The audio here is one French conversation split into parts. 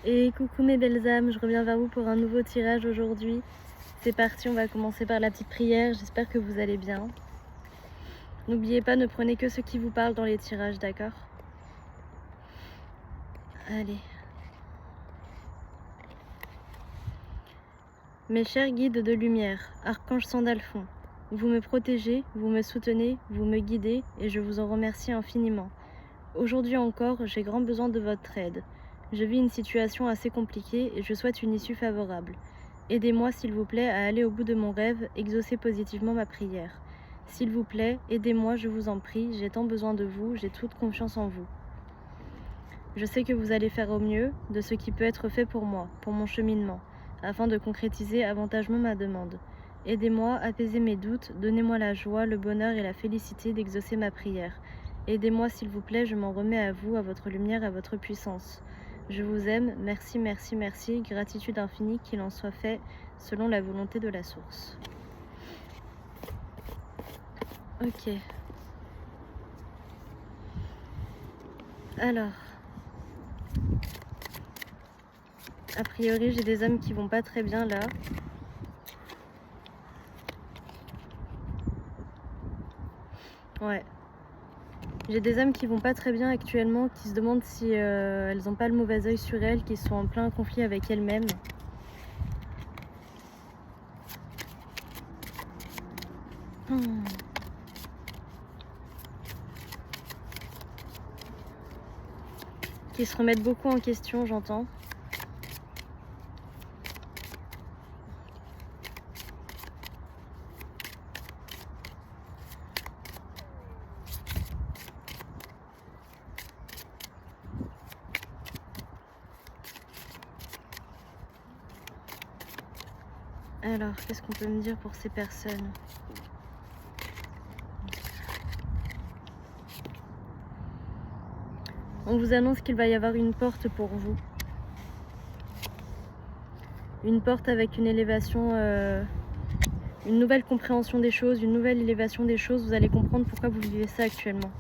Et coucou mes belles âmes, je reviens vers vous pour un nouveau tirage aujourd'hui. C'est parti, on va commencer par la petite prière, j'espère que vous allez bien. N'oubliez pas, ne prenez que ce qui vous parle dans les tirages, d'accord? Allez. Mes chers guides de lumière, archange Sandalphon, vous me protégez, vous me soutenez, vous me guidez et je vous en remercie infiniment. Aujourd'hui encore, j'ai grand besoin de votre aide. Je vis une situation assez compliquée et je souhaite une issue favorable. Aidez-moi s'il vous plaît à aller au bout de mon rêve, exaucez positivement ma prière. S'il vous plaît, aidez-moi, je vous en prie, j'ai tant besoin de vous, j'ai toute confiance en vous. Je sais que vous allez faire au mieux de ce qui peut être fait pour moi, pour mon cheminement, afin de concrétiser avantageusement ma demande. Aidez-moi, apaisez mes doutes, donnez-moi la joie, le bonheur et la félicité d'exaucer ma prière. Aidez-moi s'il vous plaît, je m'en remets à vous, à votre lumière, à votre puissance. Je vous aime, merci, merci, merci, gratitude infinie qu'il en soit fait selon la volonté de la source. Ok. Alors, a priori j'ai des âmes qui vont pas très bien là. Ouais. J'ai des âmes qui vont pas très bien actuellement, qui se demandent si elles n'ont pas le mauvais œil sur elles, qui sont en plein conflit avec elles-mêmes. Qui se remettent beaucoup en question, j'entends. Alors, qu'est-ce qu'on peut me dire pour ces personnes? On vous annonce qu'il va y avoir une porte pour vous. Une porte avec une élévation, une nouvelle compréhension des choses, une nouvelle élévation des choses. Vous allez comprendre pourquoi vous vivez ça actuellement.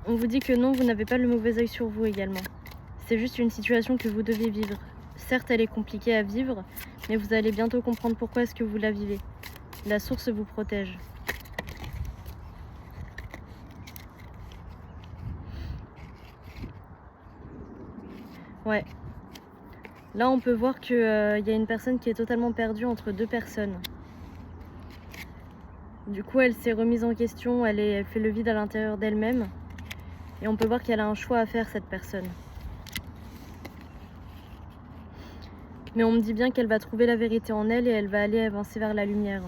On vous dit que non, vous n'avez pas le mauvais œil sur vous également. C'est juste une situation que vous devez vivre. Certes, elle est compliquée à vivre, mais vous allez bientôt comprendre pourquoi est-ce que vous la vivez. La source vous protège. Ouais. Là, on peut voir qu'il y a une personne qui est totalement perdue entre deux personnes. Du coup, elle s'est remise en question, elle fait le vide à l'intérieur d'elle-même. Et on peut voir qu'elle a un choix à faire, cette personne. Mais on me dit bien qu'elle va trouver la vérité en elle et elle va aller avancer vers la lumière.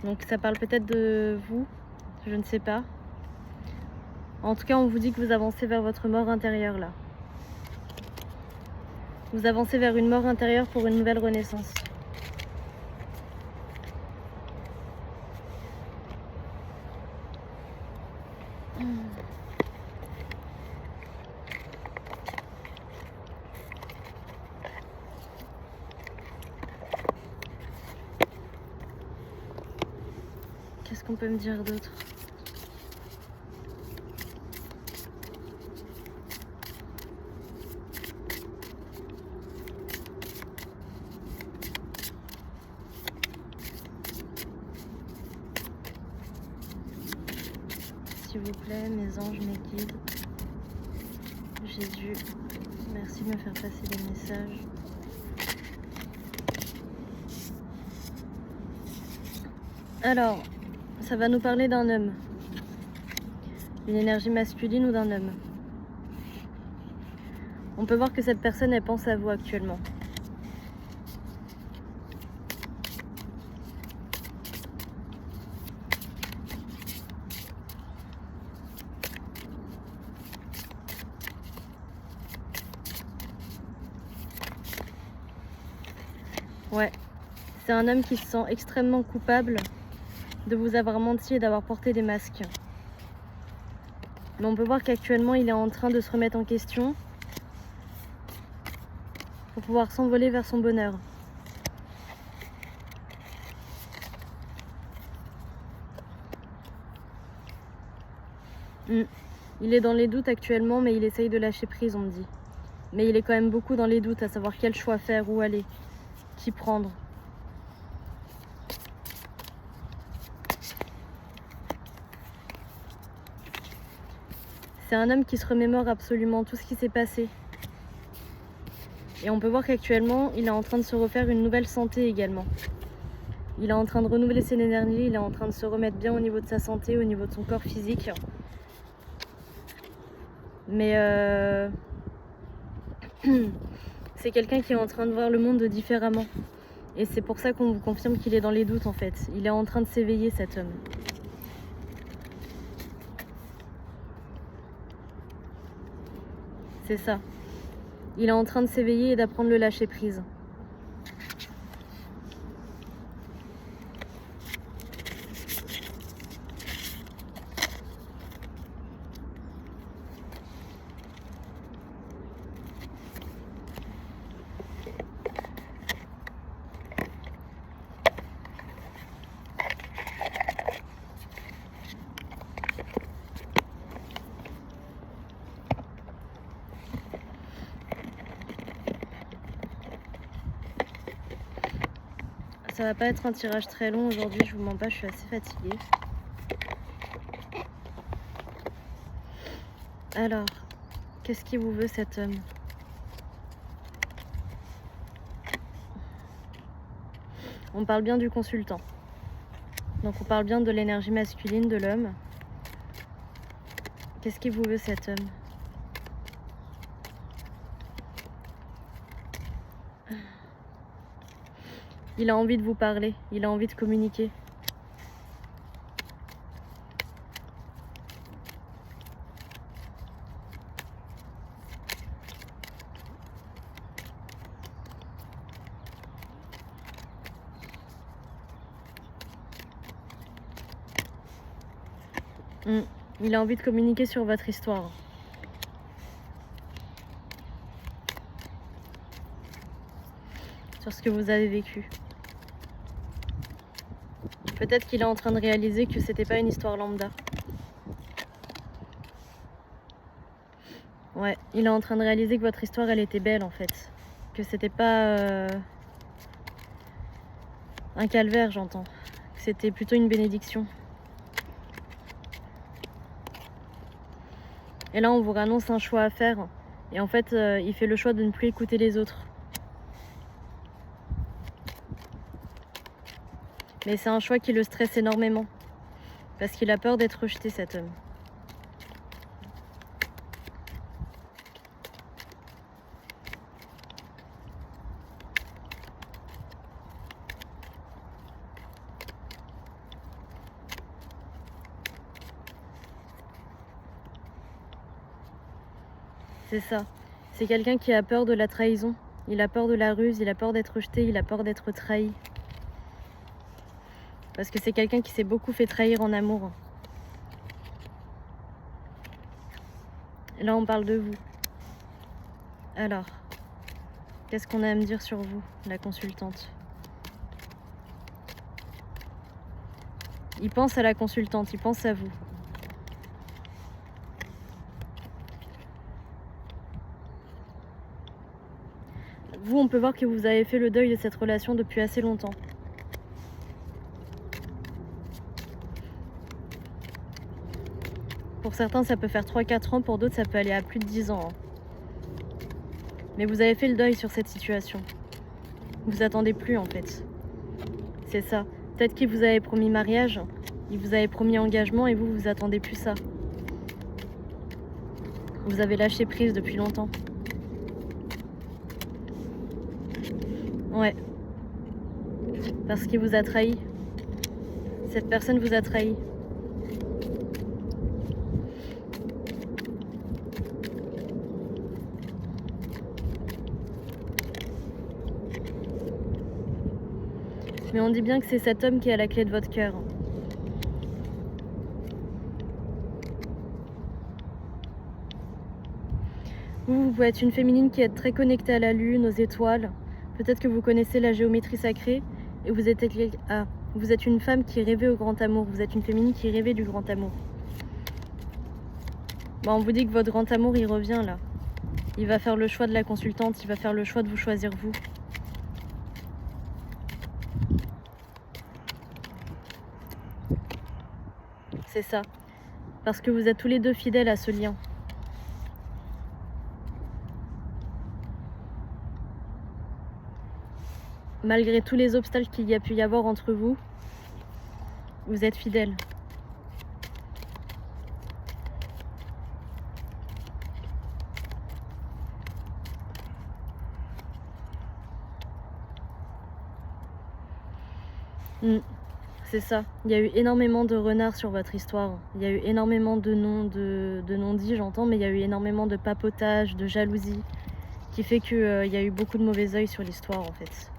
Donc ça parle peut-être de vous, je ne sais pas. En tout cas, on vous dit que vous avancez vers votre mort intérieure là. Vous avancez vers une mort intérieure pour une nouvelle renaissance. Qu'est-ce qu'on peut me dire d'autre? S'il vous plaît, mes anges, mes guides, Jésus, merci de me faire passer des messages. Alors, ça va nous parler d'un homme. Une énergie masculine ou d'un homme. On peut voir que cette personne, elle pense à vous actuellement. Ouais, c'est un homme qui se sent extrêmement coupable de vous avoir menti et d'avoir porté des masques. Mais on peut voir qu'actuellement, il est en train de se remettre en question pour pouvoir s'envoler vers son bonheur. Il est dans les doutes actuellement, mais il essaye de lâcher prise, on me dit. Mais il est quand même beaucoup dans les doutes, à savoir quel choix faire, où aller, qui prendre. C'est un homme qui se remémore absolument tout ce qui s'est passé. Et on peut voir qu'actuellement, il est en train de se refaire une nouvelle santé également. Il est en train de renouveler ses énergies, il est en train de se remettre bien au niveau de sa santé, au niveau de son corps physique. Mais c'est quelqu'un qui est en train de voir le monde différemment. Et c'est pour ça qu'on vous confirme qu'il est dans les doutes en fait. Il est en train de s'éveiller, cet homme. C'est ça. Il est en train de s'éveiller et d'apprendre le lâcher prise. Ça va pas être un tirage très long aujourd'hui, je vous mens pas, je suis assez fatiguée. Alors, qu'est-ce qu'il vous veut cet homme? On parle bien du consultant. Donc on parle bien de l'énergie masculine de l'homme. Qu'est-ce qu'il vous veut cet homme? Il a envie de vous parler, il a envie de communiquer. Il a envie de communiquer sur votre histoire. Sur ce que vous avez vécu. Peut-être qu'il est en train de réaliser que c'était pas une histoire lambda. Ouais, il est en train de réaliser que votre histoire, elle était belle en fait. Que c'était pas un calvaire, j'entends. Que c'était plutôt une bénédiction. Et là, on vous annonce un choix à faire. Et en fait, il fait le choix de ne plus écouter les autres. Mais c'est un choix qui le stresse énormément. Parce qu'il a peur d'être rejeté, cet homme. C'est ça. C'est quelqu'un qui a peur de la trahison. Il a peur de la ruse, il a peur d'être rejeté, il a peur d'être trahi. Parce que c'est quelqu'un qui s'est beaucoup fait trahir en amour. Et là, on parle de vous. Alors, qu'est-ce qu'on a à me dire sur vous, la consultante? Il pense à la consultante, il pense à vous. Vous, on peut voir que vous avez fait le deuil de cette relation depuis assez longtemps. Pour certains, ça peut faire 3-4 ans, pour d'autres, ça peut aller à plus de 10 ans. Mais vous avez fait le deuil sur cette situation. Vous attendez plus, en fait. C'est ça. Peut-être qu'il vous avait promis mariage, il vous avait promis engagement, et vous attendez plus ça. Vous avez lâché prise depuis longtemps. Ouais. Parce qu'il vous a trahi. Cette personne vous a trahi. Mais on dit bien que c'est cet homme qui est à la clé de votre cœur. Vous pouvez être une féminine qui est très connectée à la lune, aux étoiles. Peut-être que vous connaissez la géométrie sacrée et vous êtes une femme qui rêvait au grand amour. Vous êtes une féminine qui rêvait du grand amour. Bah, on vous dit que votre grand amour, il revient là. Il va faire le choix de la consultante, il va faire le choix de vous choisir vous. C'est ça. Parce que vous êtes tous les deux fidèles à ce lien. Malgré tous les obstacles qu'il y a pu y avoir entre vous, vous êtes fidèles. C'est ça. Il y a eu énormément de renards sur votre histoire. Il y a eu énormément de non-dits, j'entends, mais il y a eu énormément de papotage, de jalousie, qui fait qu'il y a eu beaucoup de mauvais œil sur l'histoire en fait.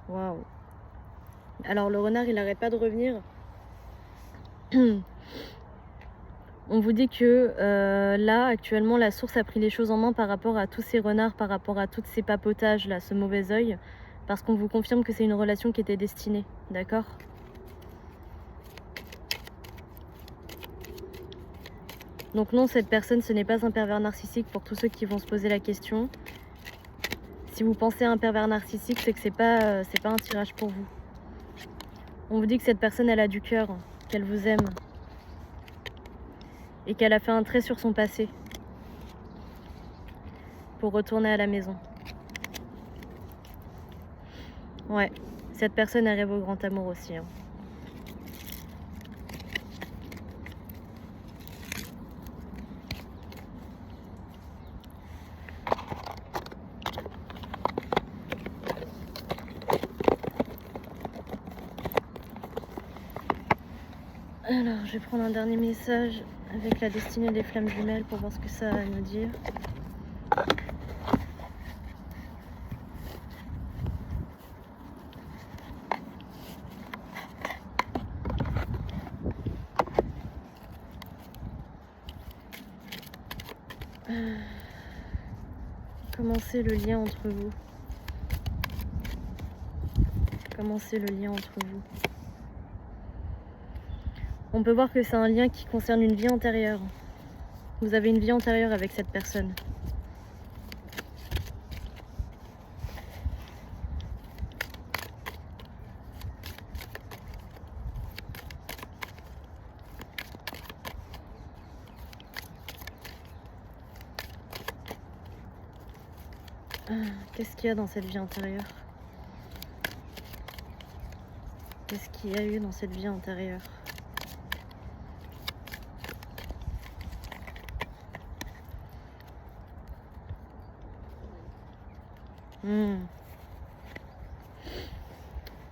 Waouh. Alors le renard, il n'arrête pas de revenir. On vous dit que là, actuellement, la source a pris les choses en main par rapport à tous ces renards, par rapport à tous ces papotages, là, ce mauvais œil, parce qu'on vous confirme que c'est une relation qui était destinée, d'accord? Donc non, cette personne, ce n'est pas un pervers narcissique pour tous ceux qui vont se poser la question. Si vous pensez à un pervers narcissique, c'est que c'est pas un tirage pour vous. On vous dit que cette personne, elle a du cœur, qu'elle vous aime. Et qu'elle a fait un trait sur son passé pour retourner à la maison. Ouais, cette personne, elle rêve au grand amour aussi. Hein. Alors, je vais prendre un dernier message avec la destinée des flammes jumelles pour voir ce que ça a à nous dire. Commencez le lien entre vous. Commencez le lien entre vous. On peut voir que c'est un lien qui concerne une vie antérieure. Vous avez une vie antérieure avec cette personne. Qu'est-ce qu'il y a dans cette vie antérieure? Qu'est-ce qu'il y a eu dans cette vie antérieure?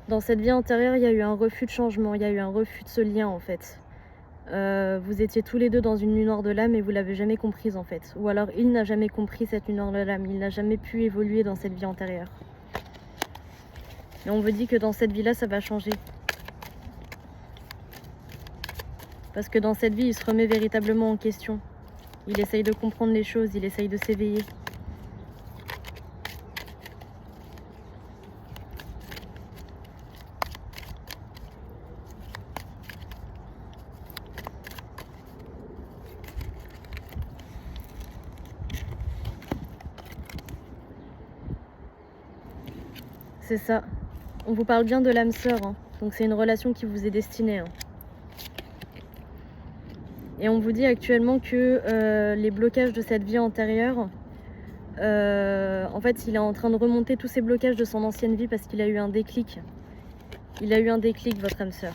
Dans cette vie antérieure, il y a eu un refus de changement, il y a eu un refus de ce lien en fait. Vous étiez tous les deux dans une nuit noire de l'âme et vous l'avez jamais comprise en fait. Ou alors il n'a jamais compris cette nuit noire de l'âme, il n'a jamais pu évoluer dans cette vie antérieure. Et on vous dit que dans cette vie-là, ça va changer. Parce que dans cette vie, il se remet véritablement en question. Il essaye de comprendre les choses, il essaye de s'éveiller. C'est ça. On vous parle bien de l'âme sœur, hein. Donc c'est une relation qui vous est destinée. Hein. Et on vous dit actuellement que les blocages de cette vie antérieure, en fait, il est en train de remonter tous ces blocages de son ancienne vie parce qu'il a eu un déclic. Il a eu un déclic, votre âme sœur.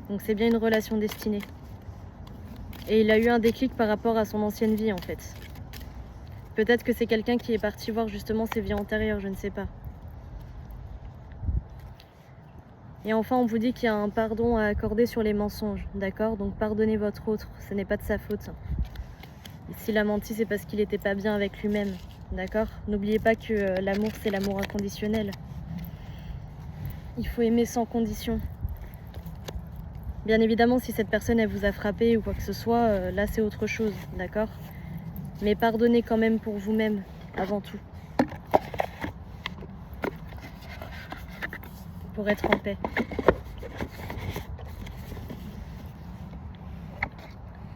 Donc c'est bien une relation destinée. Et il a eu un déclic par rapport à son ancienne vie, en fait. Peut-être que c'est quelqu'un qui est parti voir justement ses vies antérieures, je ne sais pas. Et enfin, on vous dit qu'il y a un pardon à accorder sur les mensonges, d'accord? Donc pardonnez votre autre, ce n'est pas de sa faute. Et s'il a menti, c'est parce qu'il n'était pas bien avec lui-même, d'accord? N'oubliez pas que l'amour, c'est l'amour inconditionnel. Il faut aimer sans condition. Bien évidemment, si cette personne elle vous a frappé ou quoi que ce soit, là c'est autre chose, d'accord? Mais pardonnez quand même pour vous-même, avant tout. Pour être en paix.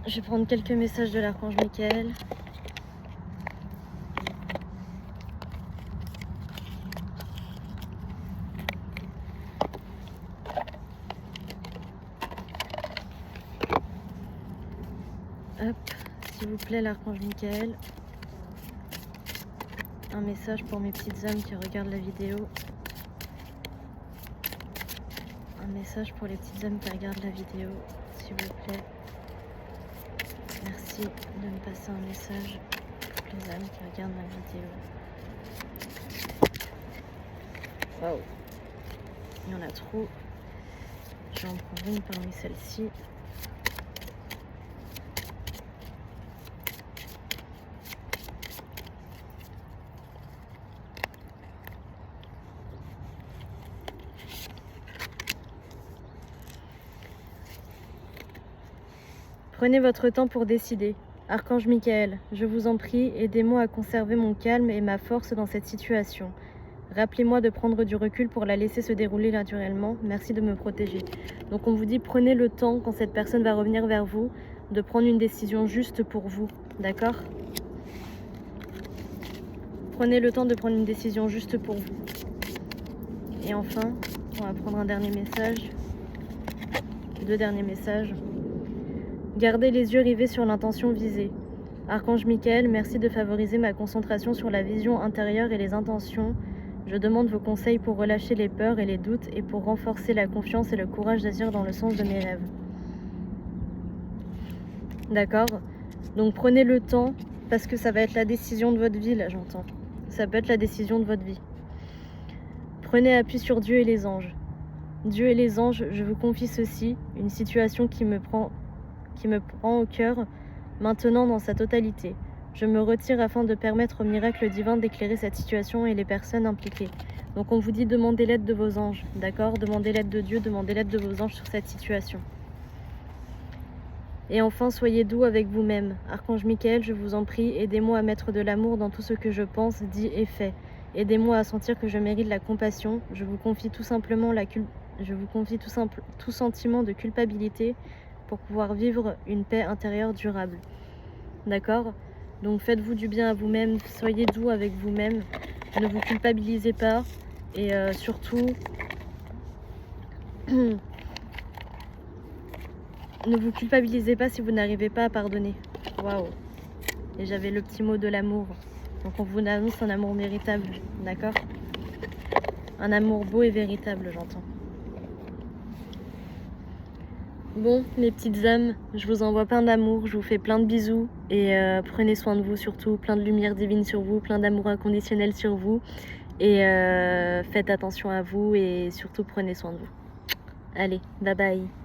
Je vais prendre quelques messages de l'archange Michael. Hop, s'il vous plaît, l'archange Michael. Un message pour mes petites âmes qui regardent la vidéo. Un message pour les petites âmes qui regardent la vidéo, s'il vous plaît. Merci de me passer un message pour les âmes qui regardent ma vidéo. Waouh, il y en a trop. Je vais en prendre une parmi celles-ci. Prenez votre temps pour décider. Archange Michael, je vous en prie, aidez-moi à conserver mon calme et ma force dans cette situation. Rappelez-moi de prendre du recul pour la laisser se dérouler naturellement. Merci de me protéger. Donc on vous dit, prenez le temps, quand cette personne va revenir vers vous, de prendre une décision juste pour vous. D'accord ? Prenez le temps de prendre une décision juste pour vous. Et enfin, on va prendre un dernier message. 2 derniers messages. Gardez les yeux rivés sur l'intention visée. Archange Michael, merci de favoriser ma concentration sur la vision intérieure et les intentions. Je demande vos conseils pour relâcher les peurs et les doutes et pour renforcer la confiance et le courage d'agir dans le sens de mes rêves. D'accord ? Donc prenez le temps, parce que ça va être la décision de votre vie, là j'entends. Ça peut être la décision de votre vie. Prenez appui sur Dieu et les anges. Dieu et les anges, je vous confie ceci, une situation qui me prend au cœur, maintenant dans sa totalité. Je me retire afin de permettre au miracle divin d'éclairer cette situation et les personnes impliquées. Donc on vous dit, demandez l'aide de vos anges, d'accord ? Demandez l'aide de Dieu, demandez l'aide de vos anges sur cette situation. Et enfin, soyez doux avec vous-même. Archange Michael, je vous en prie, aidez-moi à mettre de l'amour dans tout ce que je pense, dis et fais. Aidez-moi à sentir que je mérite la compassion. Je vous confie tout simplement tout sentiment de culpabilité pour pouvoir vivre une paix intérieure durable. D'accord ? Donc faites-vous du bien à vous-même, soyez doux avec vous-même, ne vous culpabilisez pas et surtout ne vous culpabilisez pas si vous n'arrivez pas à pardonner. Waouh. Et j'avais le petit mot de l'amour. Donc on vous annonce un amour véritable, d'accord ? Un amour beau et véritable, j'entends. Bon, mes petites âmes, je vous envoie plein d'amour, je vous fais plein de bisous et prenez soin de vous surtout, plein de lumière divine sur vous, plein d'amour inconditionnel sur vous et faites attention à vous et surtout prenez soin de vous. Allez, bye bye.